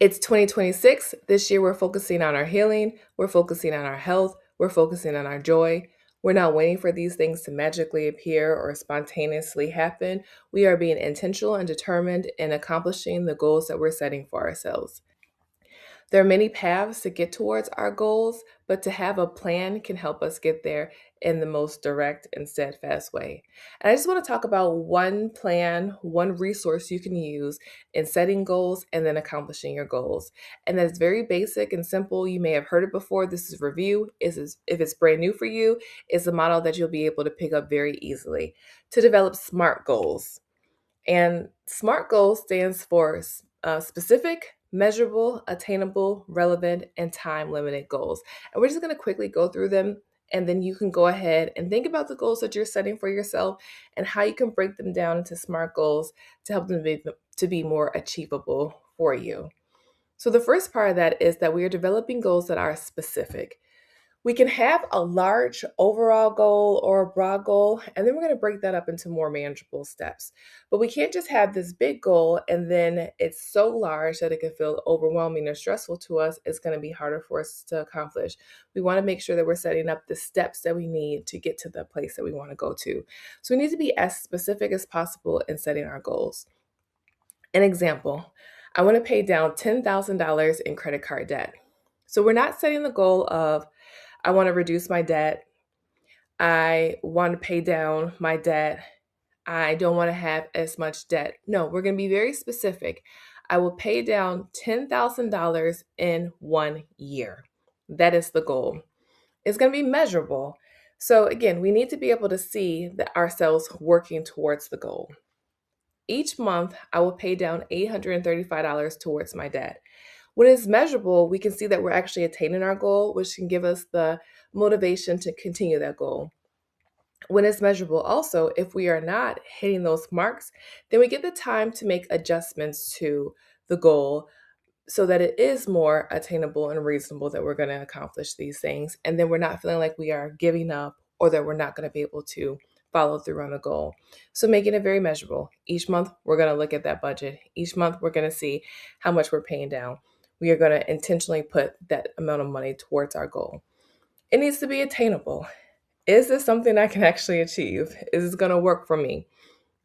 It's 2026. This year, we're focusing on our healing, we're focusing on our health, we're focusing on our joy. We're not waiting for these things to magically appear or spontaneously happen. We are being intentional and determined in accomplishing the goals that we're setting for ourselves. There are many paths to get towards our goals, but to have a plan can help us get there in the most direct and steadfast way. And I just want to talk about one plan, one resource you can use in setting goals and then accomplishing your goals. And that's very basic and simple. You may have heard it before. This is review. If it's brand new for you, it's a model that you'll be able to pick up very easily to develop SMART goals. And SMART goals stands for specific, measurable, attainable, relevant, and time limited goals. And we're just going to quickly go through them. And then you can go ahead and think about the goals that you're setting for yourself and how you can break them down into SMART goals to help them to be more achievable for you. So, the first part of that is that we are developing goals that are specific. We can have a large overall goal or a broad goal, and then we're going to break that up into more manageable steps. But we can't just have this big goal and then it's so large that it can feel overwhelming or stressful to us. It's going to be harder for us to accomplish. We want to make sure that we're setting up the steps that we need to get to the place that we want to go to. So we need to be as specific as possible in setting our goals. An example, I want to pay down $10,000 in credit card debt. So we're not setting the goal of I want to reduce my debt. I want to pay down my debt. I don't want to have as much debt. No, we're going to be very specific. I will pay down $10,000 in 1 year. That is the goal. It's going to be measurable. So, again, we need to be able to see that ourselves working towards the goal. Each month, I will pay down $835 towards my debt. When it's measurable, we can see that we're actually attaining our goal, which can give us the motivation to continue that goal. When it's measurable, also, if we are not hitting those marks, then we get the time to make adjustments to the goal so that it is more attainable and reasonable that we're going to accomplish these things. And then we're not feeling like we are giving up or that we're not going to be able to follow through on the goal. So making it very measurable. Each month, we're going to look at that budget. Each month, we're going to see how much we're paying down. We are going to intentionally put that amount of money towards our goal. It needs to be attainable. Is this something I can actually achieve? Is this going to work for me?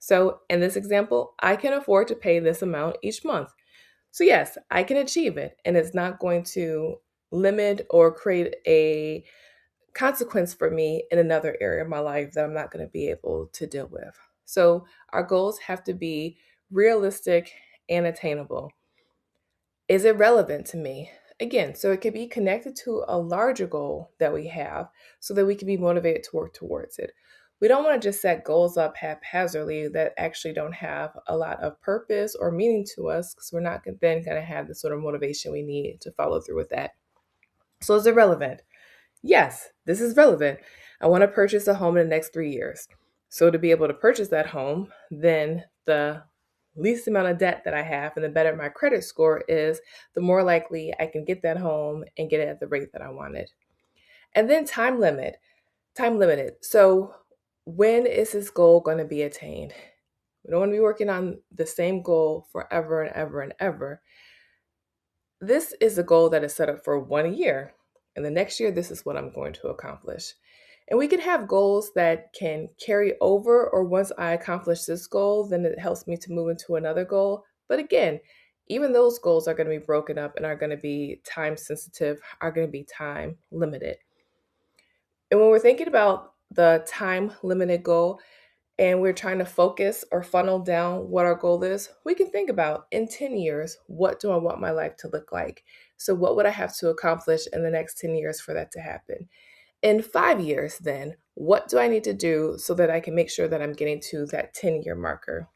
So in this example, I can afford to pay this amount each month. So yes, I can achieve it, and it's not going to limit or create a consequence for me in another area of my life that I'm not going to be able to deal with. So our goals have to be realistic and attainable. Is it relevant to me? Again, so it could be connected to a larger goal that we have so that we can be motivated to work towards it. We don't want to just set goals up haphazardly that actually don't have a lot of purpose or meaning to us because we're not then going to have the sort of motivation we need to follow through with that. So is it relevant? Yes, this is relevant. I want to purchase a home in the next 3 years. So to be able to purchase that home, then the least amount of debt that I have and the better my credit score is, the more likely I can get that home and get it at the rate that I wanted. And then time limited. So when is this goal going to be attained? We don't want to be working on the same goal forever and ever and ever. This is a goal that is set up for 1 year. And the next year, this is what I'm going to accomplish. And we can have goals that can carry over, or once I accomplish this goal, then it helps me to move into another goal. But again, even those goals are going to be broken up and are going to be time sensitive, are going to be time limited. And when we're thinking about the time limited goal and we're trying to focus or funnel down what our goal is, we can think about in 10 years, what do I want my life to look like? So, what would I have to accomplish in the next 10 years for that to happen? In 5 years, then, what do I need to do so that I can make sure that I'm getting to that 10-year marker?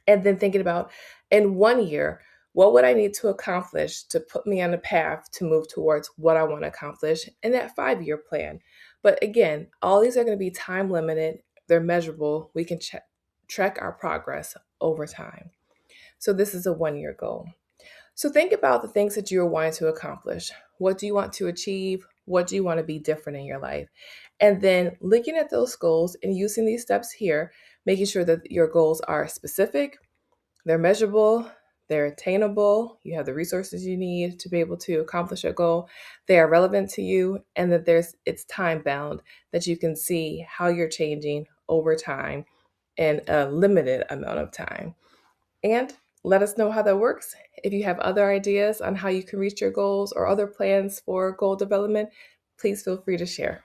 And then thinking about in 1 year, what would I need to accomplish to put me on a path to move towards what I want to accomplish in that 5-year plan? But again, all these are going to be time limited, they're measurable. We can track our progress over time. So this is a 1-year goal. So think about the things that you're wanting to accomplish. What do you want to achieve? What do you want to be different in your life? And then looking at those goals and using these steps here, making sure that your goals are specific, they're measurable, they're attainable, you have the resources you need to be able to accomplish a goal, they are relevant to you, and that it's time bound, that you can see how you're changing over time in a limited amount of time. And let us know how that works. If you have other ideas on how you can reach your goals or other plans for goal development, please feel free to share.